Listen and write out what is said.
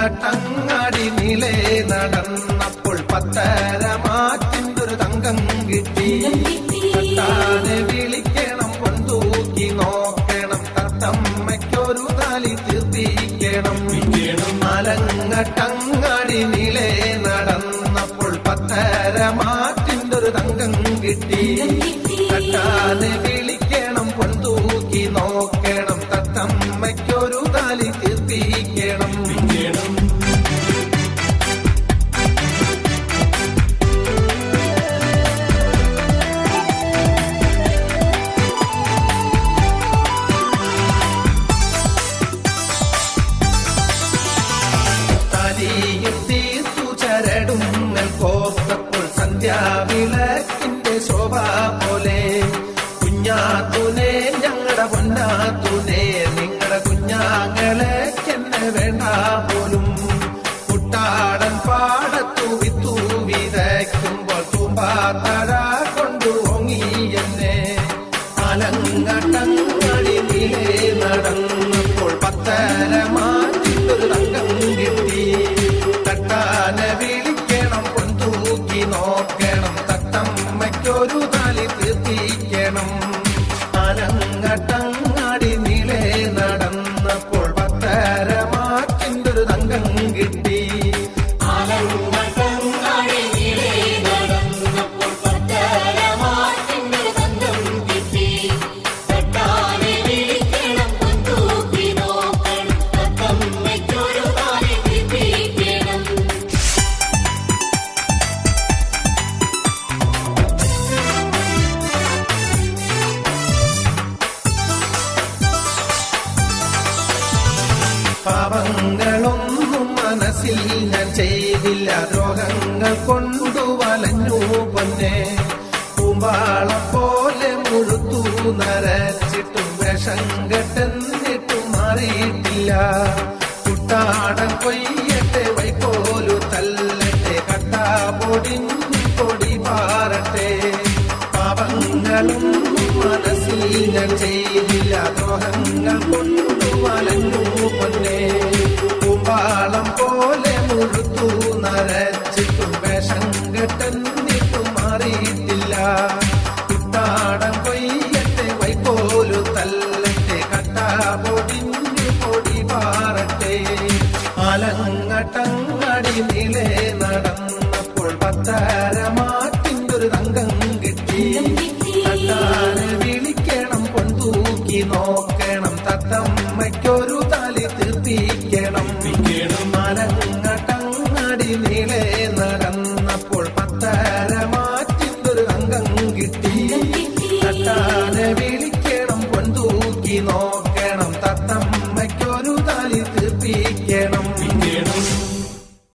ആലങ്ങട്ടങ്ങാടി നീളെ നടന്നപ്പോൾ പത്തര മാറ്റിന്റൊരു തങ്കം കിട്ടി. തട്ടാനെ വിളിക്കണം, പൊന്തൂക്കി നോക്കണം, തത്തമ്മയ്ക്കൊരു താലി തീർത്തിക്കണം. ആലങ്ങട്ടങ്ങാടി നീളെ നടന്നപ്പോൾ പത്തര മാറ്റിന്റൊരു തങ്കം കിട്ടി. തട്ടാനെ വിളിക്കണം, പൊന്തൂക്കി നോക്കണം, തത്തമ്മയ്ക്കൊരു താലി തീർത്തിക്കണം. കോർത്തപ്പോൾ സന്ധ്യാവിളക്കിന്റെ ശോഭ പോലെ കുഞ്ഞാത്തൂനെ ഞങ്ങളുടെ പൊന്നാത്തൂനെ നിങ്ങളുടെ കുഞ്ഞാങ്ങളെക്കെന്നെ വേണ്ട പോലും. കുട്ടാടൻ പാടത്തു വിത്തു വിതയ്ക്കുമ്പോൾ തൂമ്പാത്തഴ കൊണ്ടു ഓങ്ങി എന്നെ. ആലങ്ങട്ടങ്ങാടി നീളെ നടന്നപ്പോൾ പത്തര മാറ്റിട്ടൊരു തങ്കം കിട്ടി. തട്ടാനെ വിളിക്കണം, പൊന്തൂക്കി നോക്കണം, തത്തമ്മയ്ക്കൊരു താലി തീർത്തിക്കണം. ആലങ്ങട്ടങ്ങാടി നീളെ നടന്നപ്പോൾ പത്തര മാറ്റിന്റൊരു തങ്കം കിട്ടി. പാപങ്ങളൊന്നും മനസ്സിൽ ഞാൻ ചെയ്തില്ല, ദ്രോഹങ്ങൾ കൊണ്ടു വലഞ്ഞു പൊന്നെ. പൂമ്പാളം പോലെ മുഴുത്തു നരച്ചിട്ടും വിഷം കെട്ടെന്നിട്ടും മാറിയിട്ടില്ല. കുട്ടാടൻ കൊയ്യട്ടെ, വൈക്കോലു തല്ലട്ടെ, കട്ടാ പൊടിഞ്ഞു പൊടി പാറട്ടെ. പാപങ്ങളൊന്നും മനസ്സിൽ ഞാൻ ചെയ്തില്ല, ദ്രോഹങ്ങൾ കൊണ്ടു വലഞ്ഞു പൊന്നെ. പൂമ്പാളം പോലെ മുഴുത്തു നരച്ചിട്ടും വിഷം കെട്ടെന്നിട്ടും മാറിയിട്ടില്ല. കുട്ടാടൻ കൊയ്യട്ടെ, വൈക്കോലു തല്ലട്ടെ, കട്ടാ പൊടിഞ്ഞു പൊടി പാറട്ടെ. ആലങ്ങട്ടങ്ങാടി നീളെ നടന്നപ്പോൾ പത്തര മാറ്റിന്റൊരു തങ്കം കിട്ടി. തട്ടാനെ വിളിക്കണം, പൊന്തൂക്കി നോക്കണം, തത്തമ്മയ്ക്കൊരു താലി തീർത്തി